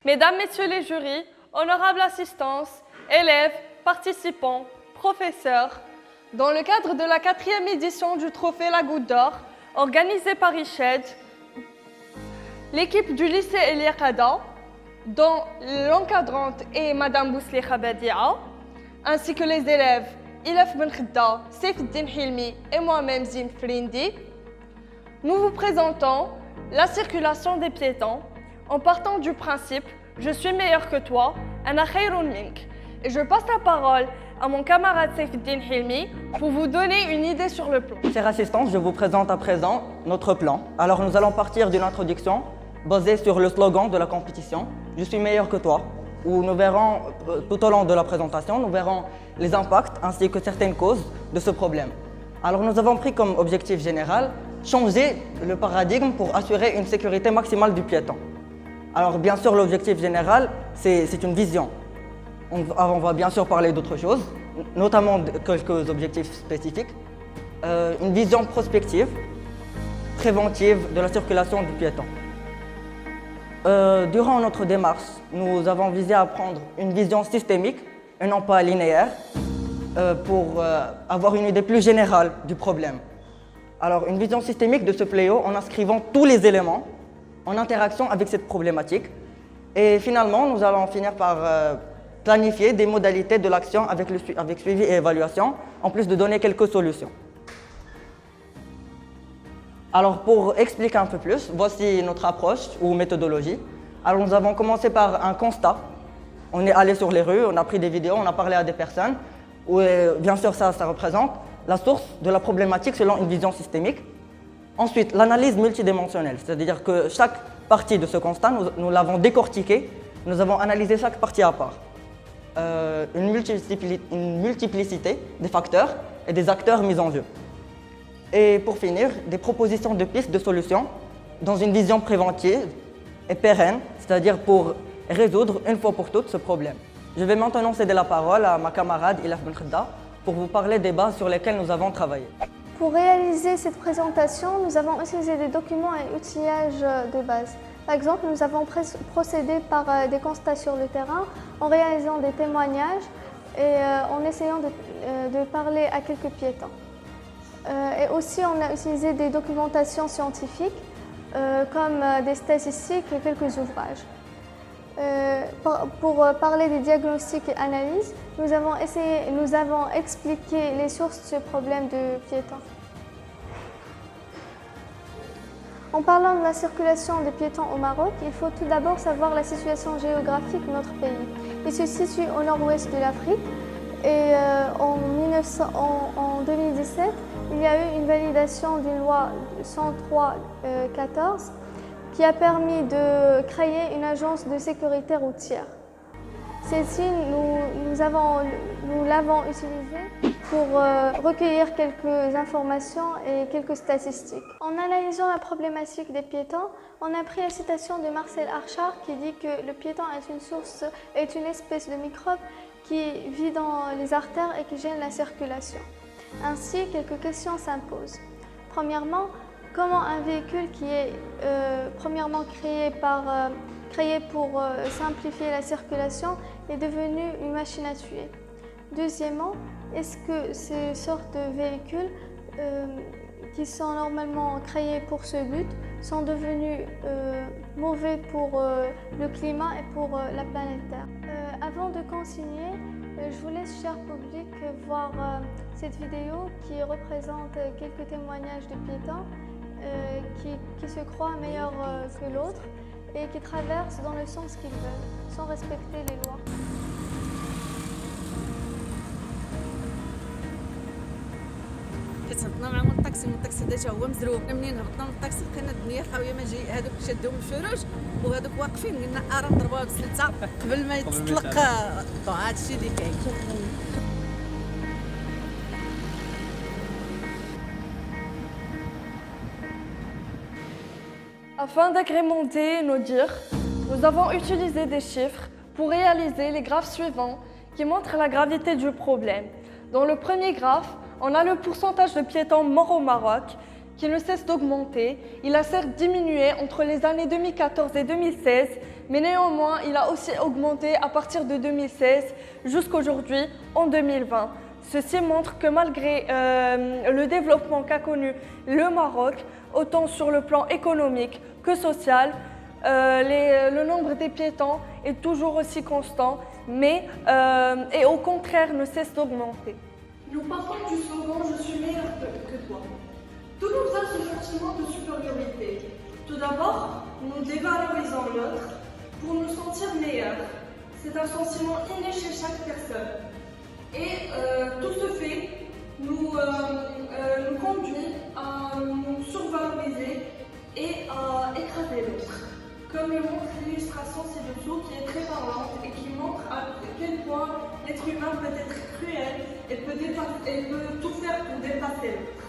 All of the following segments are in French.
Mesdames, Messieurs les jurys, honorable assistance, élèves, participants, professeurs, dans le cadre de la 4e édition du Trophée La Goutte d'Or, organisé par Riched, l'équipe du lycée Elia Kada, dont l'encadrante est Madame Bouslikha Badia, ainsi que les élèves Ilaf Ben Khedda, Saifeddin Hilmi et moi-même Zine Frindi, nous vous présentons la circulation des piétons en partant du principe « Je suis meilleur que toi, ana khayrun mink ». Et je passe la parole à mon camarade Saifeddin Hilmi pour vous donner une idée sur le plan. Chers assistants, je vous présente à présent notre plan. Alors nous allons partir d'une introduction basée sur le slogan de la compétition « Je suis meilleur que toi », où nous verrons tout au long de la présentation, nous verrons les impacts ainsi que certaines causes de ce problème. Alors nous avons pris comme objectif général changer le paradigme pour assurer une sécurité maximale du piéton. Alors bien sûr l'objectif général c'est une vision. On va bien sûr parler d'autres choses, notamment de quelques objectifs spécifiques. Une vision prospective, préventive de la circulation du piéton. Durant notre démarche, nous avons visé à prendre une vision systémique et non pas linéaire pour avoir une idée plus générale du problème. Alors, une vision systémique de ce fléau en inscrivant tous les éléments en interaction avec cette problématique. Et finalement, nous allons finir par planifier des modalités de l'action avec suivi et évaluation, en plus de donner quelques solutions. Alors, pour expliquer un peu plus, voici notre approche ou méthodologie. Alors, nous avons commencé par un constat. On est allé sur les rues, on a pris des vidéos, on a parlé à des personnes. Où, bien sûr, ça représente la source de la problématique selon une vision systémique. Ensuite, l'analyse multidimensionnelle, c'est-à-dire que chaque partie de ce constat, nous l'avons décortiqué, nous avons analysé chaque partie à part. Une multiplicité des facteurs et des acteurs mis en jeu. Et pour finir, des propositions de pistes de solutions dans une vision préventive et pérenne, c'est-à-dire pour résoudre une fois pour toutes ce problème. Je vais maintenant céder la parole à ma camarade Ilaf Ben Khedda pour vous parler des bases sur lesquelles nous avons travaillé. Pour réaliser cette présentation, nous avons utilisé des documents et outillages de base. Par exemple, nous avons procédé par des constats sur le terrain, en réalisant des témoignages et en essayant de parler à quelques piétons. Et aussi, on a utilisé des documentations scientifiques, comme des statistiques et quelques ouvrages. Pour parler des diagnostics et analyses, nous avons expliqué les sources de ce problème de piétons. En parlant de la circulation des piétons au Maroc, il faut tout d'abord savoir la situation géographique de notre pays. Il se situe au nord-ouest de l'Afrique et en 2017, il y a eu une validation d'une loi 103/14 qui a permis de créer une agence de sécurité routière. Celle-ci, nous l'avons utilisée pour recueillir quelques informations et quelques statistiques. En analysant la problématique des piétons, on a pris la citation de Marcel Archard qui dit que le piéton est une espèce de microbe qui vit dans les artères et qui gêne la circulation. Ainsi, quelques questions s'imposent. Premièrement, comment un véhicule qui est premièrement créé pour simplifier la circulation est devenu une machine à tuer? Deuxièmement, est-ce que ces sortes de véhicules qui sont normalement créés pour ce but sont devenus mauvais pour le climat et pour la planète Terre? Avant de continuer, je vous laisse, cher public, voir cette vidéo qui représente quelques témoignages de piétons qui se croient meilleurs que l'autre et qui traversent dans le sens qu'ils veulent, sans respecter les lois. كتهبطنا معهم الطاكسي من الطاكسي دا هو مزروب منين هبطنا من الطاكسي لقينا الدنيا خاويه ما جاي هذوك شدوهم الفروج وهذوك واقفين قلنا نضربوها بسلطه قبل ما يتطلق هذا الشيء اللي كاين. Afin d'agrémenter nos dires, nous avons utilisé des chiffres pour réaliser les graphes suivants qui montrent la gravité du problème. Dans le premier graphe, on a le pourcentage de piétons morts au Maroc qui ne cesse d'augmenter. Il a certes diminué entre les années 2014 et 2016, mais néanmoins, il a aussi augmenté à partir de 2016 jusqu'aujourd'hui, en 2020. Ceci montre que malgré le développement qu'a connu le Maroc, autant sur le plan économique que social, le nombre des piétons est toujours aussi constant, mais et au contraire ne cesse d'augmenter. Nous partons du slogan « Je suis meilleur que toi ». Tout nous a ce sentiment de supériorité. Tout d'abord, nous dévalorisons l'autre pour nous sentir meilleurs. C'est un sentiment inné chez chaque personne. Et tout ce fait nous conduit à nous survaloriser et à écraser l'autre. Comme le montre l'illustration ci-dessous, qui est très parlante et qui montre à quel point l'être humain peut être cruel et peut tout faire pour dépasser l'autre.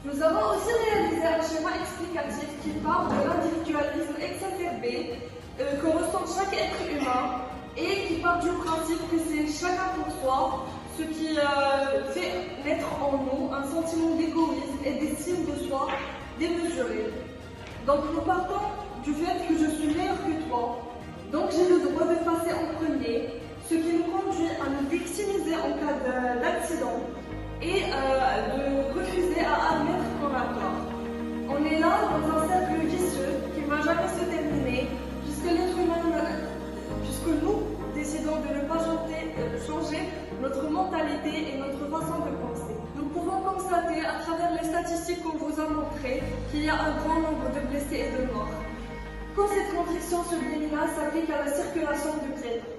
Nous avons aussi réalisé un schéma explicatif qui parle de l'individualisme exacerbé que ressent chaque être humain et qui part du principe que c'est chacun pour soi, ce qui fait naître en nous un sentiment d'égoïsme et d'estime de soi démesuré. Donc nous partons du fait que je suis meilleur que toi, donc j'ai le droit de passer en premier, ce qui nous conduit à nous victimiser en cas d'accident et de refuser à admettre qu'on a tort. On est là dans un cercle vicieux qui ne va jamais se terminer puisque nous décidons de ne pas changer notre mentalité et notre façon de penser. Nous pouvons constater à travers les statistiques qu'on vous a montrées qu'il y a un grand nombre de blessés et de morts. Quand cette conviction subliminale s'applique à la circulation du piéton.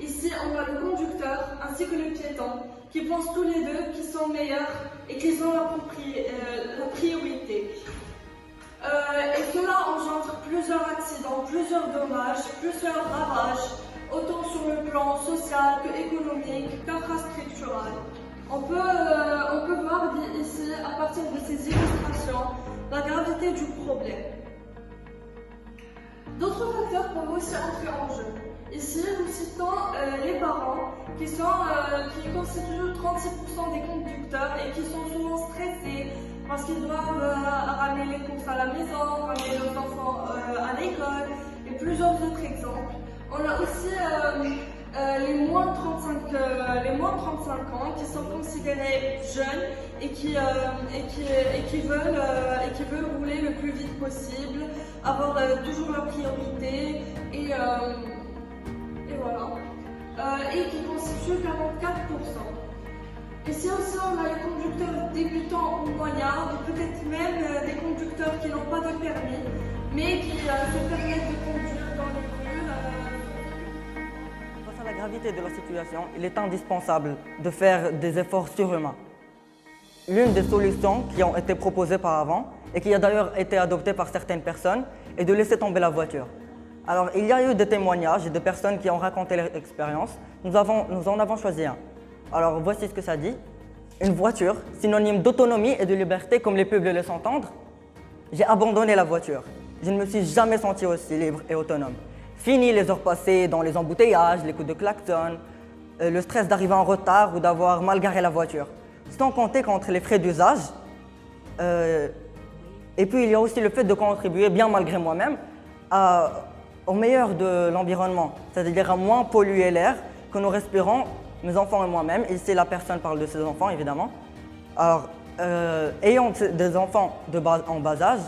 Ici, on a le conducteur ainsi que le piéton qui pensent tous les deux qu'ils sont meilleurs et qu'ils ont la priorité. Et cela engendre plusieurs accidents, plusieurs dommages, plusieurs ravages, autant sur le plan social qu'économique, qu'infrastructural. On peut voir ici, à partir de ces illustrations, la gravité du problème. D'autres facteurs peuvent aussi entrer en jeu. Ici, nous citons les parents qui constituent 36% des conducteurs et qui sont souvent stressés parce qu'ils doivent ramener les courses à la maison, ramener leurs enfants à l'école et plusieurs autres exemples. On a aussi les moins de 35 ans qui sont considérés jeunes et qui veulent rouler le plus vite possible, avoir toujours la priorité et voilà. Et qui constituent 44%. Ici aussi, on a les conducteurs débutants ou moyens, ou peut-être même des conducteurs qui n'ont pas de permis, mais qui se permettent de conduire dans les rues. Face à la gravité de la situation, il est indispensable de faire des efforts surhumains. L'une des solutions qui ont été proposées par avant, et qui a d'ailleurs été adoptée par certaines personnes, est de laisser tomber la voiture. Alors, il y a eu des témoignages et des personnes qui ont raconté leur expérience. Nous en avons choisi un. Alors, voici ce que ça dit. Une voiture, synonyme d'autonomie et de liberté, comme les pubs le laissent entendre. J'ai abandonné la voiture. Je ne me suis jamais senti aussi libre et autonome. Fini les heures passées dans les embouteillages, les coups de klaxon, le stress d'arriver en retard ou d'avoir mal garé la voiture. Sans compter contre les frais d'usage. Et puis, il y a aussi le fait de contribuer, bien malgré moi-même, au meilleur de l'environnement, c'est-à-dire à moins polluer l'air que nous respirons, mes enfants et moi-même. Ici, la personne parle de ses enfants, évidemment. Alors, ayant des enfants en bas âge,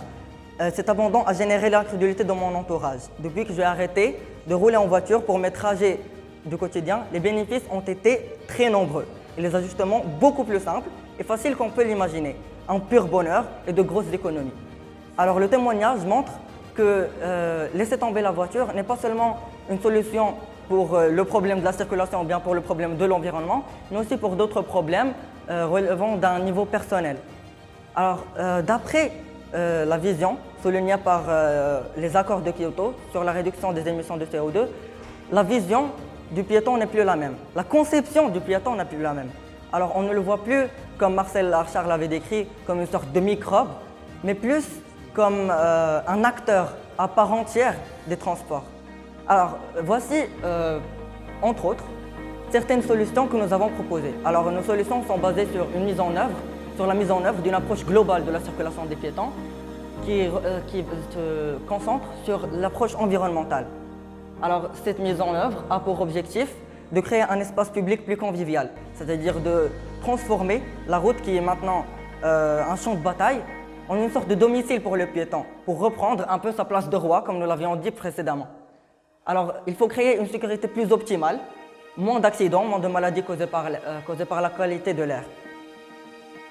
cet abandon a généré l'incrédulité dans mon entourage. Depuis que j'ai arrêté de rouler en voiture pour mes trajets du quotidien, les bénéfices ont été très nombreux et les ajustements beaucoup plus simples et faciles qu'on peut l'imaginer. Un pur bonheur et de grosses économies. Alors, le témoignage montre que laisser tomber la voiture n'est pas seulement une solution pour le problème de la circulation ou bien pour le problème de l'environnement, mais aussi pour d'autres problèmes relevant d'un niveau personnel. Alors, d'après la vision soulignée par les accords de Kyoto sur la réduction des émissions de CO2, la vision du piéton n'est plus la même. La conception du piéton n'est plus la même. Alors, on ne le voit plus, comme Marcel Archard l'avait décrit, comme une sorte de microbe, mais plus comme un acteur à part entière des transports. Alors, voici, entre autres, certaines solutions que nous avons proposées. Alors, nos solutions sont basées sur une mise en œuvre sur la mise en œuvre d'une approche globale de la circulation des piétons qui se concentre sur l'approche environnementale. Alors, cette mise en œuvre a pour objectif de créer un espace public plus convivial, c'est-à-dire de transformer la route qui est maintenant un champ de bataille en une sorte de domicile pour le piéton, pour reprendre un peu sa place de roi, comme nous l'avions dit précédemment. Alors, il faut créer une sécurité plus optimale, moins d'accidents, moins de maladies causées par la qualité de l'air.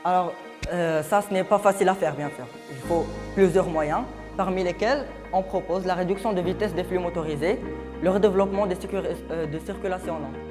Alors, ça, ce n'est pas facile à faire, bien sûr. Il faut plusieurs moyens, parmi lesquels on propose la réduction de vitesse des flux motorisés, le redéveloppement de circulation lente.